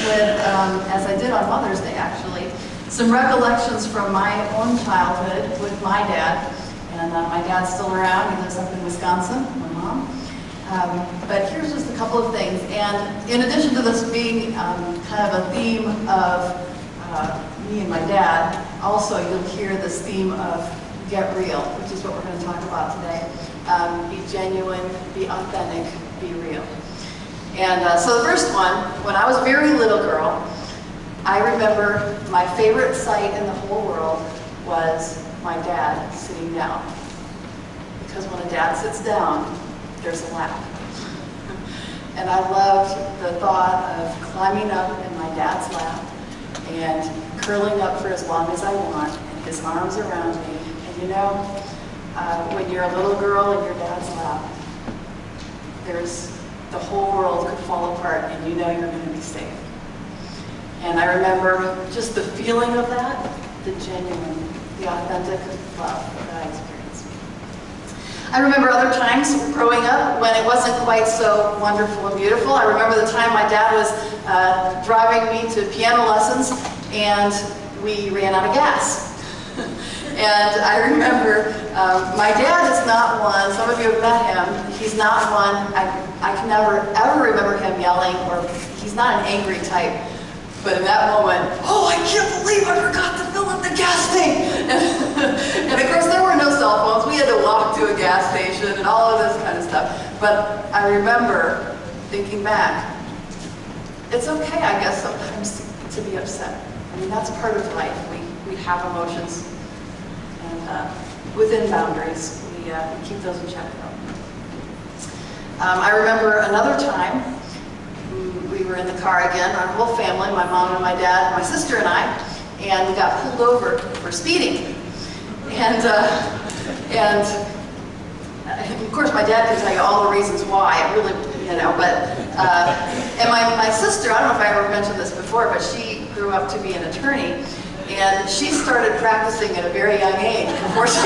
with, as I did on Mother's Day actually, some recollections from my own childhood with my dad. And my dad's still around. He lives up in Wisconsin, my mom. But here's just a couple of things. And in addition to this being kind of a theme of me and my dad, also you'll hear this theme of get real, which is what we're going to talk about today. Be genuine, be authentic, be real. And so the first one, when I was a very little girl, I remember my favorite sight in the whole world was my dad sitting down. Because when a dad sits down, there's a laugh. And I loved the thought of climbing up in my dad's lap and curling up for as long as I want, and his arms around me. And you know, when you're a little girl in your dad's lap, the whole world could fall apart and you know you're going to be safe. And I remember just the feeling of that, the genuine, the authentic love that I experienced. I remember other times growing up when it wasn't quite so wonderful and beautiful. I remember the time my dad was driving me to piano lessons and we ran out of gas. And I remember my dad is not one, some of you have met him, he's not one, I can never ever remember him yelling, or he's not an angry type. But in that moment, oh, I can't believe I forgot to fill up the gas tank. And of course, there were no cell phones. We had to walk to a gas station and all of this kind of stuff. But I remember thinking back, it's okay, I guess, sometimes to be upset. I mean, that's part of life. We have emotions. And within boundaries, we keep those in check. I remember another time, we were in the car again, our whole family, my mom and my dad, my sister and I, and we got pulled over for speeding. And of course my dad can tell you all the reasons why, it really, you know, but, and my sister, I don't know if I ever mentioned this before, but she grew up to be an attorney, and she started practicing at a very young age before she,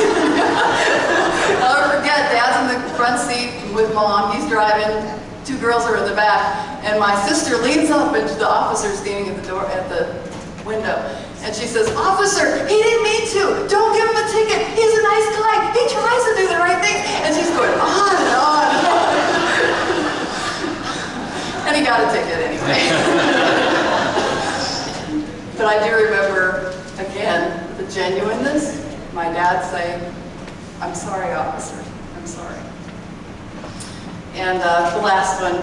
I'll never forget, Dad's in the front seat with Mom, he's driving, two girls are in the back, and my sister leans up into the officer standing at the door, at the window, and she says, "Officer, he didn't mean to. Don't give him a ticket. He's a nice guy. He tries to do the right thing." And she's going on and on and on. And he got a ticket anyway. But I do remember, again, the genuineness. My dad saying, "I'm sorry, officer. I'm sorry." And the last one,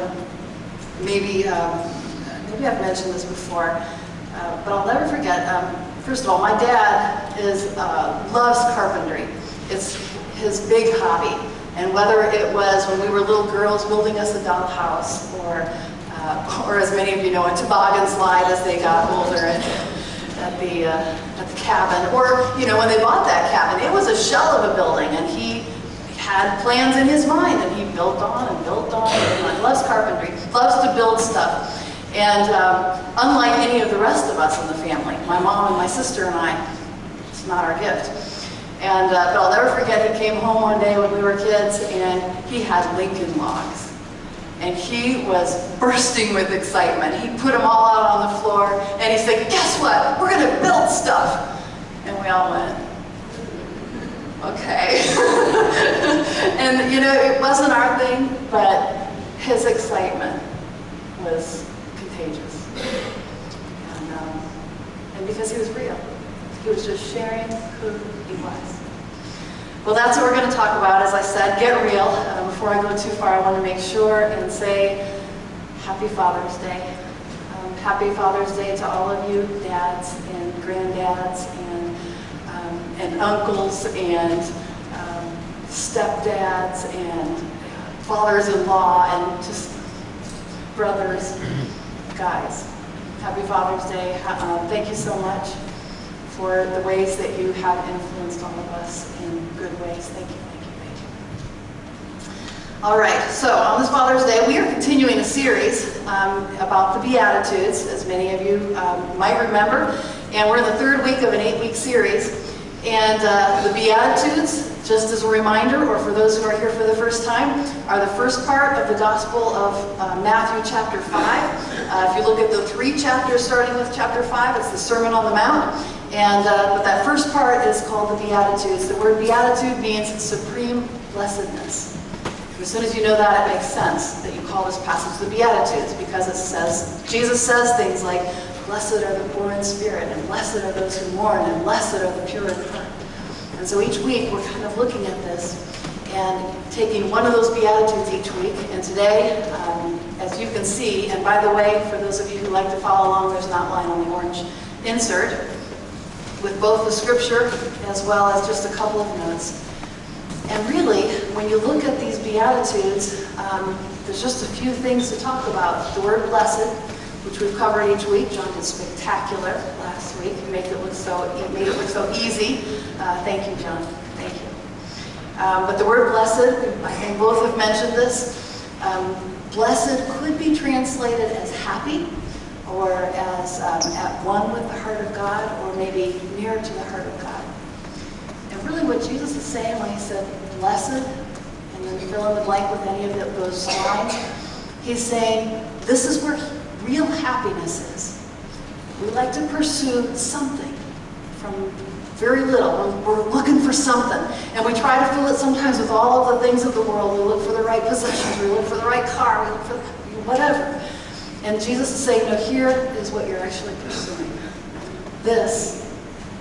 maybe I've mentioned this before, but I'll never forget. First of all, my dad loves carpentry. It's his big hobby. And whether it was when we were little girls building us a dollhouse, or as many of you know, a toboggan slide as they got older at the cabin, or you know, when they bought that cabin, it was a shell of a building, and he had plans in his mind, and he built on and built on, and loves carpentry, loves to build stuff. And unlike any of the rest of us in the family, my mom and my sister and I, it's not our gift. And but I'll never forget, he came home one day when we were kids, and he had Lincoln logs. And he was bursting with excitement. He put them all out on the floor, and he said, "Guess what? We're going to build stuff." And we all went, okay. And you know, it wasn't our thing, but his excitement was contagious. And because he was real. He was just sharing who he was. Well, that's what we're going to talk about. As I said, get real. Before I go too far, I want to make sure and say Happy Father's Day. Happy Father's Day to all of you dads and granddads and uncles and stepdads and fathers-in-law and just brothers, guys. Happy Father's Day. Thank you so much for the ways that you have influenced all of us in good ways. Thank you, thank you, thank you. All right, so on this Father's Day, we are continuing a series about the Beatitudes, as many of you might remember. And we're in the third week of an 8-week series. And the Beatitudes, just as a reminder, or for those who are here for the first time, are the first part of the Gospel of Matthew chapter 5. If you look at the 3 chapters, starting with chapter 5, it's the Sermon on the Mount. And but that first part is called the Beatitudes. The word beatitude means supreme blessedness. As soon as you know that, it makes sense that you call this passage the Beatitudes, because it says, Jesus says things like, blessed are the poor in spirit, and blessed are those who mourn, and blessed are the pure in heart. And so each week we're kind of looking at this and taking one of those Beatitudes each week. And today, as you can see, and by the way, for those of you who like to follow along, there's an outline on the orange insert with both the scripture as well as just a couple of notes. And really, when you look at these Beatitudes, there's just a few things to talk about. The word blessed, which we've covered each week. John did spectacular last week. He made it look so easy. Thank you, John. Thank you. But the word blessed, I think both have mentioned this. Blessed could be translated as happy, or as at one with the heart of God, or maybe near to the heart of God. And really what Jesus is saying when he said blessed, and then fill in the blank with any of those lines, he's saying this is where real happiness is. We like to pursue something from very little. We're looking for something. And we try to fill it sometimes with all of the things of the world. We look for the right possessions. We look for the right car. We look for whatever. And Jesus is saying, no, here is what you're actually pursuing. This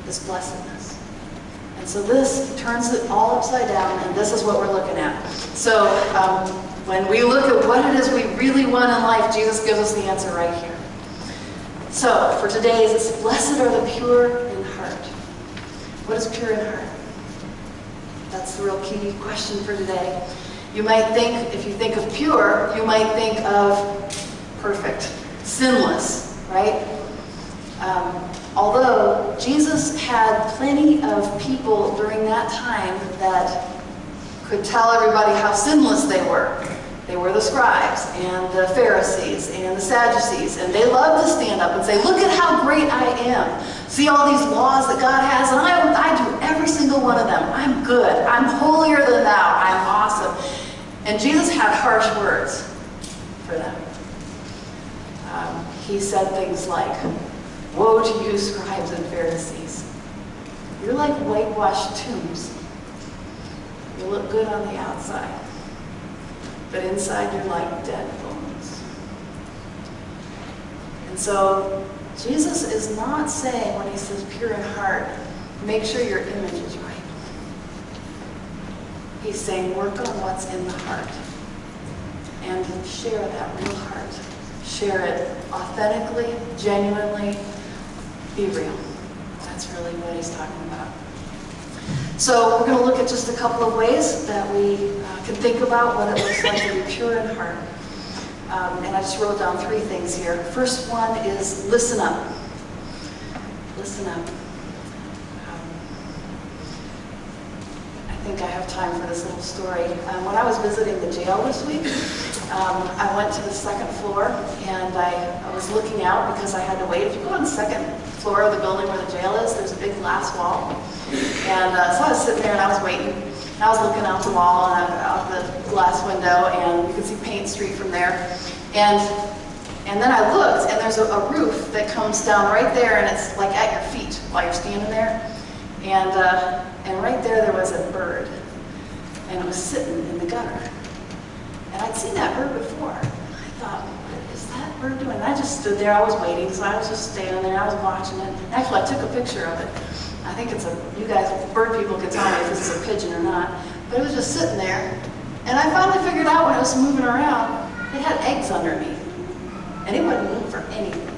is blessedness. And so this turns it all upside down, and this is what we're looking at. So when we look at what it is we really want in life, Jesus gives us the answer right here. So for today, it's blessed are the pure in heart. What is pure in heart? That's the real key question for today. You might think, if you think of pure, you might think of perfect, sinless, right? Although Jesus had plenty of people during that time that could tell everybody how sinless they were. They were the scribes and the Pharisees and the Sadducees, and they loved to stand up and say, look at how great I am. See all these laws that God has, and I do every single one of them. I'm good. I'm holier than thou. I'm awesome. And Jesus had harsh words for them. He said things like, woe to you, scribes and Pharisees. You're like whitewashed tombs. You look good on the outside, but inside you're like dead bones. And so Jesus is not saying, when he says pure in heart, make sure your image is right. He's saying work on what's in the heart and share that real heart. Share it authentically, genuinely, be real. That's really what he's talking about. So we're going to look at just a couple of ways that we can think about what it looks like to be pure in heart. And I just wrote down 3 things here. First one is listen up. Listen up. I think I have time for this little story. When I was visiting the jail this week, I went to the 2nd floor, and I was looking out because I had to wait. If you go on the 2nd floor of the building where the jail is, there's a big glass wall. And so I was sitting there and I was waiting. And I was looking out the wall and out the glass window, and you could see Paint Street from there. And then I looked, and there's a roof that comes down right there, and it's like at your feet while you're standing there. And right there was a bird, and it was sitting in the gutter. And I'd seen that bird before. And I thought, what is that bird doing? And I just stood there. I was waiting, so I was just standing there. I was watching it. Actually, I took a picture of it. I think it's you guys, bird people, can tell me if this is a pigeon or not. But it was just sitting there. And I finally figured out when it was moving around, it had eggs underneath. And it wouldn't move for anything.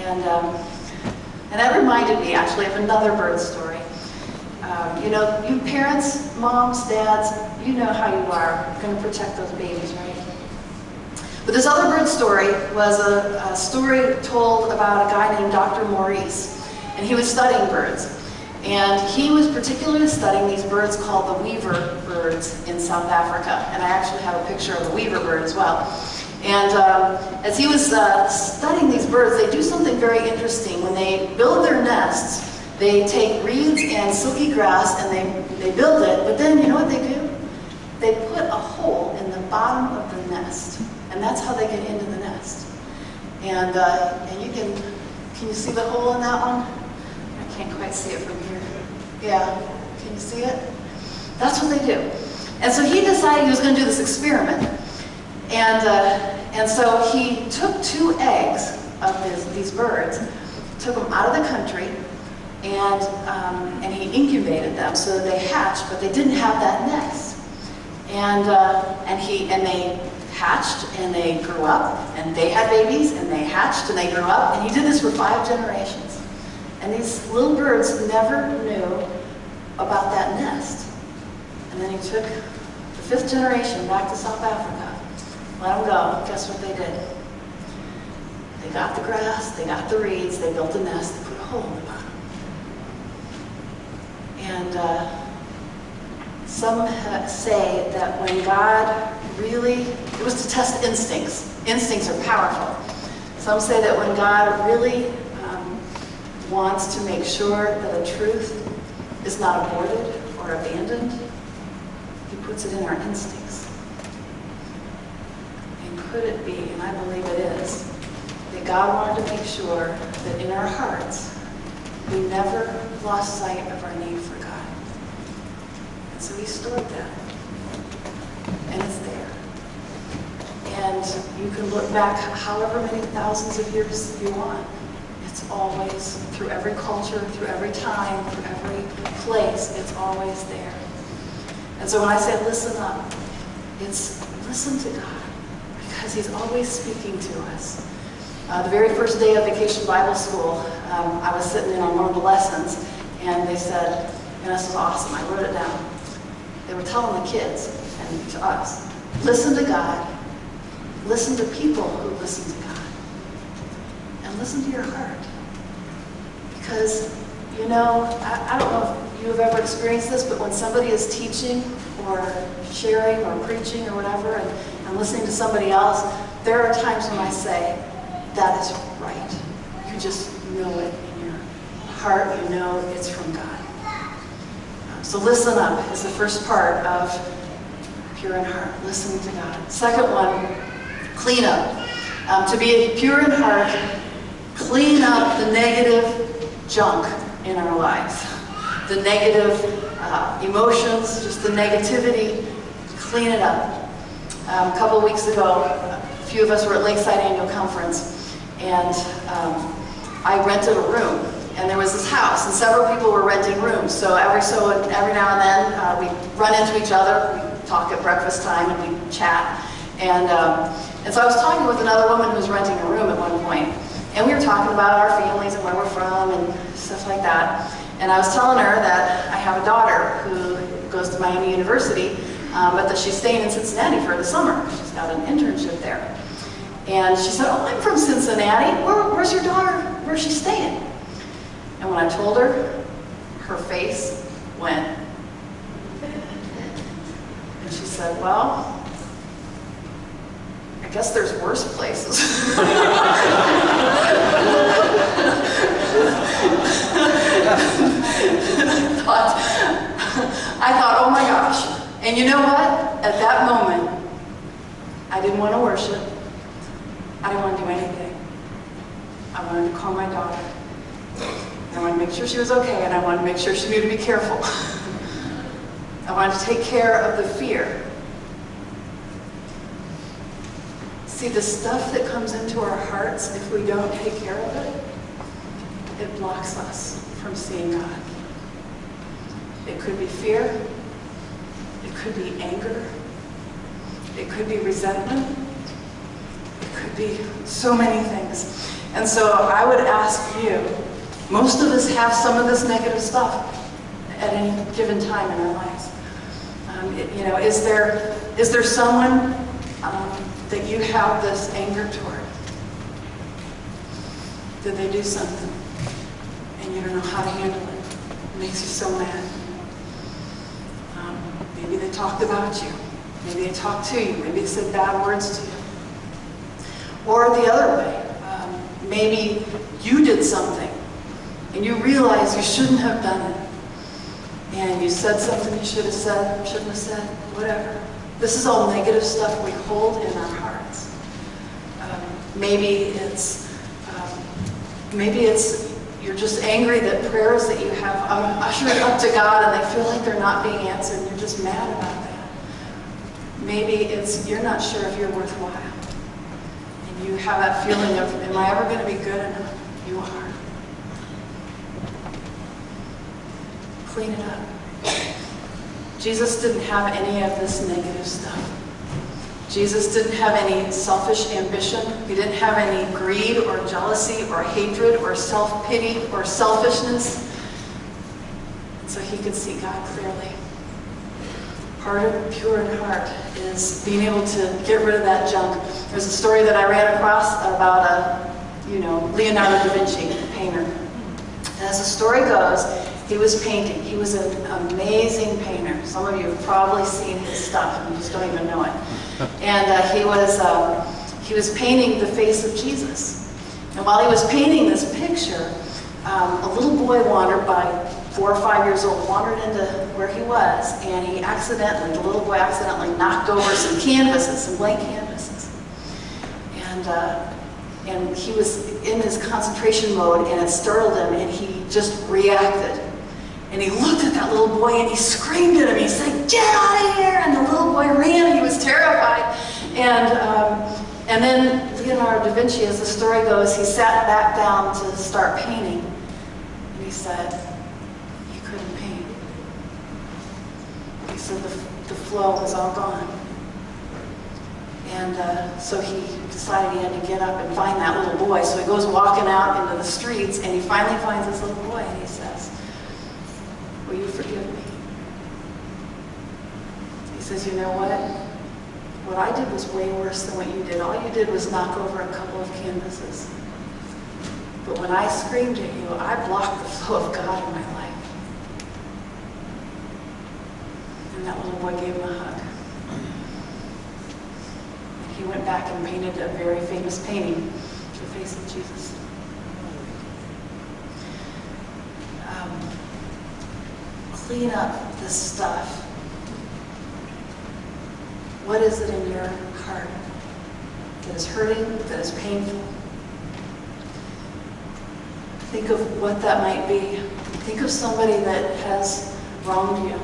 And that reminded me, actually, of another bird story. You know, you parents, moms, dads, you know how you are going to protect those babies, right? But this other bird story was a story told about a guy named Dr. Maurice, and he was studying birds. And he was particularly studying these birds called the weaver birds in South Africa. And I actually have a picture of a weaver bird as well. And as he was studying these birds, they do something very interesting. When they build their nests, they take reeds and silky grass and they build it, but then you know what they do? They put a hole in the bottom of the nest, and that's how they get into the nest. And you can you see the hole in that one? I can't quite see it from here. Yeah, can you see it? That's what they do. And so he decided he was going to do this experiment. And so he took 2 eggs of these birds, took them out of the country, and he incubated them so that they hatched, but they didn't have that nest. And they hatched and they grew up, and they had babies and they hatched and they grew up, and he did this for 5 generations. And these little birds never knew about that nest. And then he took the 5th generation back to South Africa, let them go. Guess what they did? They got the grass, they got the reeds, they built a nest, they put a hole in the bottom. And some say that when God really, it was to test instincts. Instincts are powerful. Some say that when God really wants to make sure that a truth is not aborted or abandoned, he puts it in our instincts. And could it be, and I believe it is, that God wanted to make sure that in our hearts, we never lost sight of our need for God. And so he stored that. And it's there. And you can look back however many thousands of years you want. It's always, through every culture, through every time, through every place, it's always there. And so when I say listen up, it's listen to God, because he's always speaking to us. The very first day of Vacation Bible School, I was sitting in on one of the lessons, and they said, and this was awesome, I wrote it down. They were telling the kids, and to us, listen to God, listen to people who listen to God, and listen to your heart. Because, you know, I don't know if you have ever experienced this, but when somebody is teaching or sharing or preaching or whatever, and listening to somebody else, there are times when I say, that is right. You just know it in your heart, you know it's from God. So listen up is the first part of pure in heart, listening to God. Second one, clean up. To be pure in heart, clean up the negative junk in our lives. The negative emotions, just the negativity, clean it up. A couple of weeks ago, a few of us were at Lakeside Annual Conference, and I rented a room. And there was this house, and several people were renting rooms. So every now and then, we run into each other, we talk at breakfast time, and we chat. And so I was talking with another woman who was renting a room at one point, and we were talking about our families and where we're from and stuff like that. And I was telling her that I have a daughter who goes to Miami University, but that she's staying in Cincinnati for the summer. She's got an internship there. And she said, oh, I'm from Cincinnati. Where's your daughter? Where's she staying? And when I told her, her face went. And she said, well, I guess there's worse places. I thought, oh my gosh. And you know what? At that moment, I didn't want to worship. I didn't want to do anything. I wanted to call my daughter. I wanted to make sure she was okay, and I wanted to make sure she knew to be careful. I wanted to take care of the fear. See, the stuff that comes into our hearts, if we don't take care of it, it blocks us from seeing God. It could be fear. It could be anger. It could be resentment. It could be so many things. And so I would ask you, most of us have some of this negative stuff at any given time in our lives. Is there someone that you have this anger toward? Did they do something and you don't know how to handle it? It makes you so mad. Maybe they talked about you. Maybe they talked to you. Maybe they said bad words to you. Or the other way, maybe you did something and you realize you shouldn't have done it. And you said something you should have said, shouldn't have said, whatever. This is all negative stuff we hold in our hearts. Maybe it's you're just angry that prayers that you have ushered up to God and they feel like they're not being answered and you're just mad about that. Maybe it's you're not sure if you're worthwhile. And you have that feeling of, am I ever going to be good enough? You are. Clean it up. Jesus didn't have any of this negative stuff. Jesus didn't have any selfish ambition. He didn't have any greed or jealousy or hatred or self-pity or selfishness. So he could see God clearly. Part of pure in heart is being able to get rid of that junk. There's a story that I ran across about Leonardo da Vinci, the painter. And as the story goes, he was painting. He was an amazing painter. Some of you have probably seen his stuff and you just don't even know it. And he was painting the face of Jesus. And while he was painting this picture, a little boy wandered by, 4 or 5 years old, wandered into where he was, and the little boy accidentally knocked over some canvases, some blank canvases. And he was in his concentration mode, and it startled him, and he just reacted. And he looked at that little boy and he screamed at him. He said, "Get out of here!" And the little boy ran. He was terrified. And then Leonardo da Vinci, as the story goes, he sat back down to start painting. And he said, he couldn't paint. He said the flow was all gone. And so he decided he had to get up and find that little boy. So he goes walking out into the streets and he finally finds this little boy and he says, "Will you forgive me?" He says, "You know what? What I did was way worse than what you did. All you did was knock over a couple of canvases. But when I screamed at you, I blocked the flow of God in my life." And that little boy gave him a hug. And he went back and painted a very famous painting, the face of Jesus. Clean up this stuff. What is it in your heart that is hurting, that is painful? Think of what that might be. Think of somebody that has wronged you.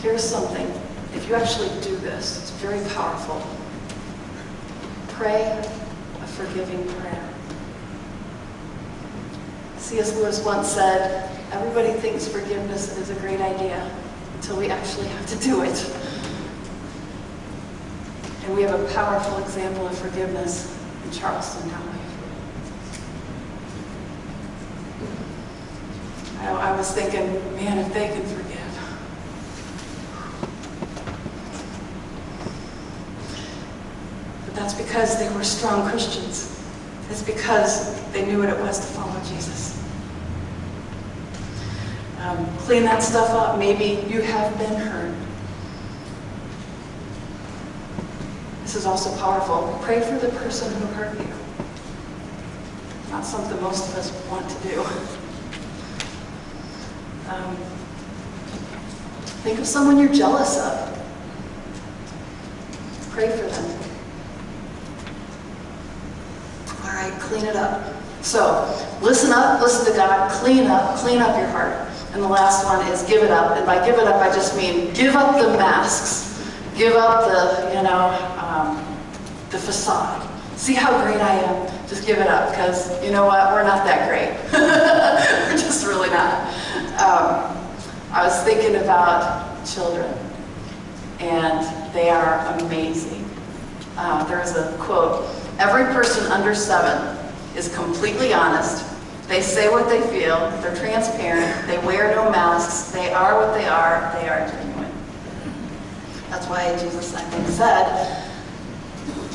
Here's something. If you actually do this, it's very powerful. Pray a forgiving prayer. C.S. Lewis once said, everybody thinks forgiveness is a great idea until we actually have to do it. And we have a powerful example of forgiveness in Charleston, don't we? I was thinking, man, if they can forgive. But that's because they were strong Christians. It's because they knew what it was to follow Jesus. Clean that stuff up. Maybe you have been hurt. This is also powerful. Pray for the person who hurt you. Not something most of us want to do. Think of someone you're jealous of. Pray for them. All right, clean it up. So, listen up, listen to God, clean up your heart. And the last one is give it up. And by give it up, I just mean give up the masks. Give up the facade. See how great I am? Just give it up, because you know what? We're not that great. We're just really not. I was thinking about children, and they are amazing. There's a quote, "Every person under 7 is completely honest. They say what they feel, they're transparent, they wear no masks, they are what they are genuine." That's why Jesus, I think, said,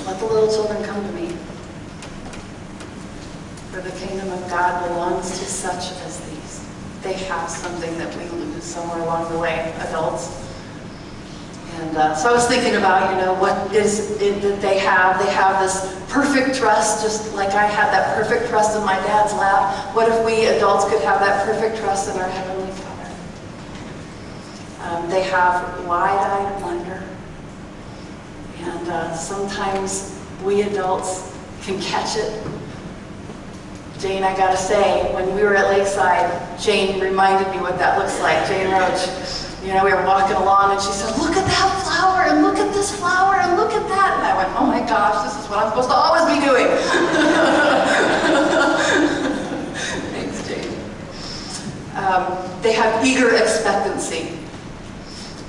"Let the little children come to me, for the kingdom of God belongs to such as these." They have something that we lose somewhere along the way, adults. And so I was thinking about, what is it that they have? They have this perfect trust, just like I had that perfect trust in my dad's lap. What if we adults could have that perfect trust in our Heavenly Father? They have wide-eyed wonder. And sometimes we adults can catch it. Jane, I gotta say, when we were at Lakeside, Jane reminded me what that looks like, Jane Roach. You know, we were walking along and she said, look at that flower, and look at this flower, and look at that. And I went, oh my gosh, this is what I'm supposed to always be doing. Thanks, Jane. They have eager expectancy.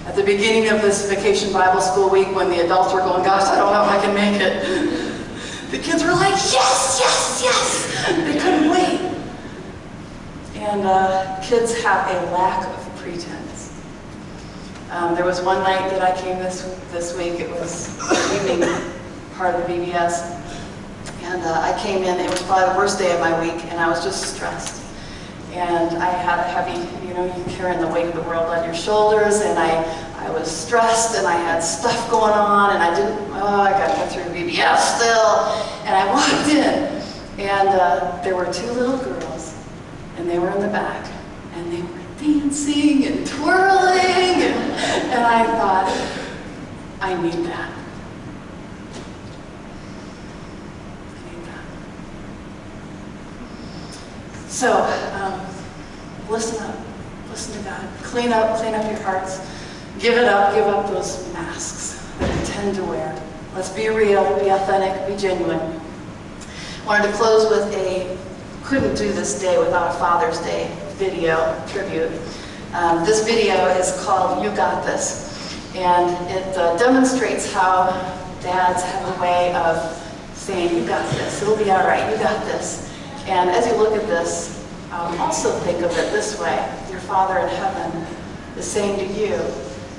At the beginning of this Vacation Bible School week, when the adults were going, gosh, I don't know if I can make it, the kids were like, yes, yes, yes. They couldn't wait. And kids have a lack of pretense. There was one night that I came this week. It was the evening part of the VBS. And I came in, it was probably the worst day of my week, and I was just stressed. And I had a heavy, you know, you carrying the weight of the world on your shoulders, and I was stressed, and I had stuff going on, and I got to get through VBS still. And I walked in, and there were two little girls, and they were in the back, and they were dancing and twirling, and I thought, I need that. So, listen up, listen to God. Clean up your hearts. Give up those masks that we tend to wear. Let's be real, be authentic, be genuine. I wanted to close with couldn't do this day without a Father's Day video tribute. This video is called You Got This, and it demonstrates how dads have a way of saying, you got this, it'll be all right, you got this. And as you look at this, also think of it this way. Your Father in heaven is saying to you,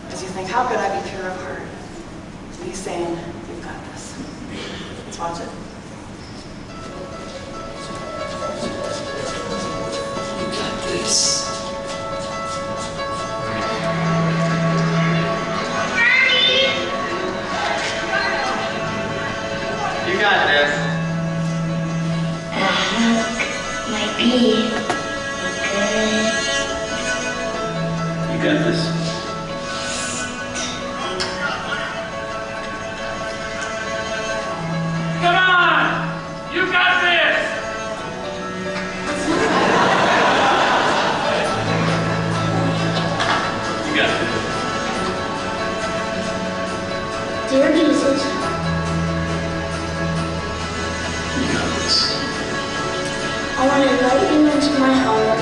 as you think, how could I be pure of heart? And he's saying, you've got this. Let's watch it. You got this. You got this. Might be good. You got this. Come on! You got this! You got this. Dear Jesus, You got this. I want to invite you into my heart.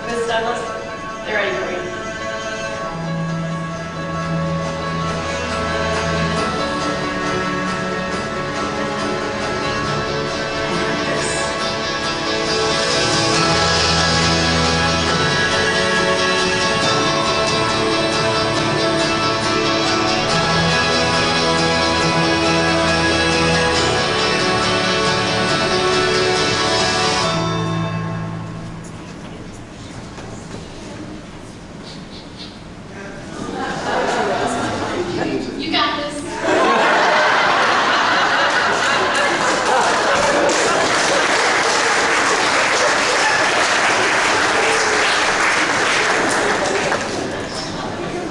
Miss Douglas, they're ready for you. You got this.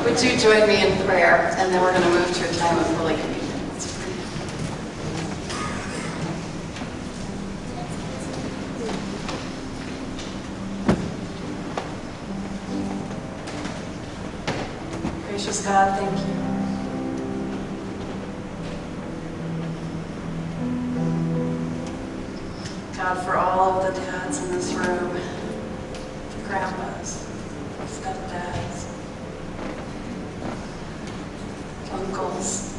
Would you join me in prayer, and then we're going to move to a time of Holy Communion. Let's pray. Gracious God, thank you. God, for all of the dads in this room, the grandpas, stepdads, uncles,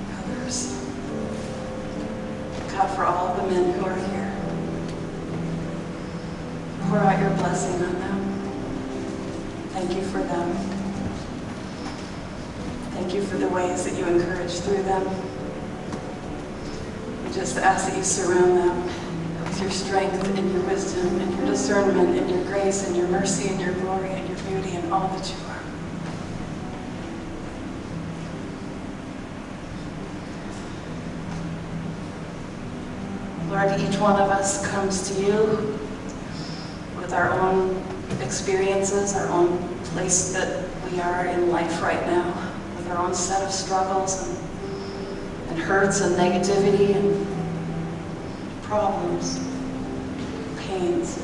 brothers. God, for all of the men who are here, pour out your blessing on them. Thank you for them. Thank you for the ways that you encourage through them. We just ask that you surround them with your strength and your wisdom and your discernment and your grace and your mercy and your glory and your beauty and all that you are. Lord, each one of us comes to you with our own experiences, our own place that we are in life right now, with our own set of struggles and hurts and negativity and problems, pains.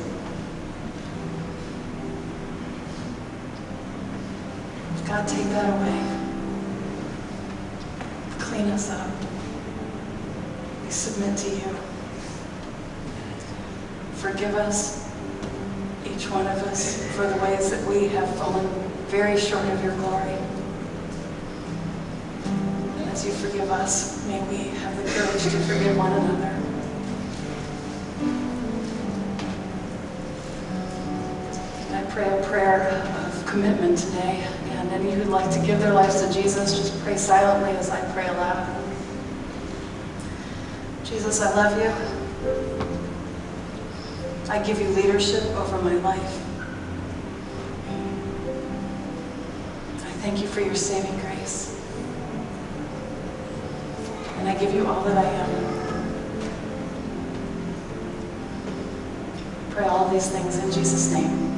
God, take that away. Clean us up. We submit to you. Forgive us, each one of us, for the ways that we have fallen very short of your glory. And as you forgive us, may we have the courage to forgive one another. And I pray a prayer of commitment today. And any who'd like to give their lives to Jesus, just pray silently as I pray aloud. Jesus, I love you. I give you leadership over my life. I thank you for your saving grace. And I give you all that I am. Pray all these things in Jesus' name.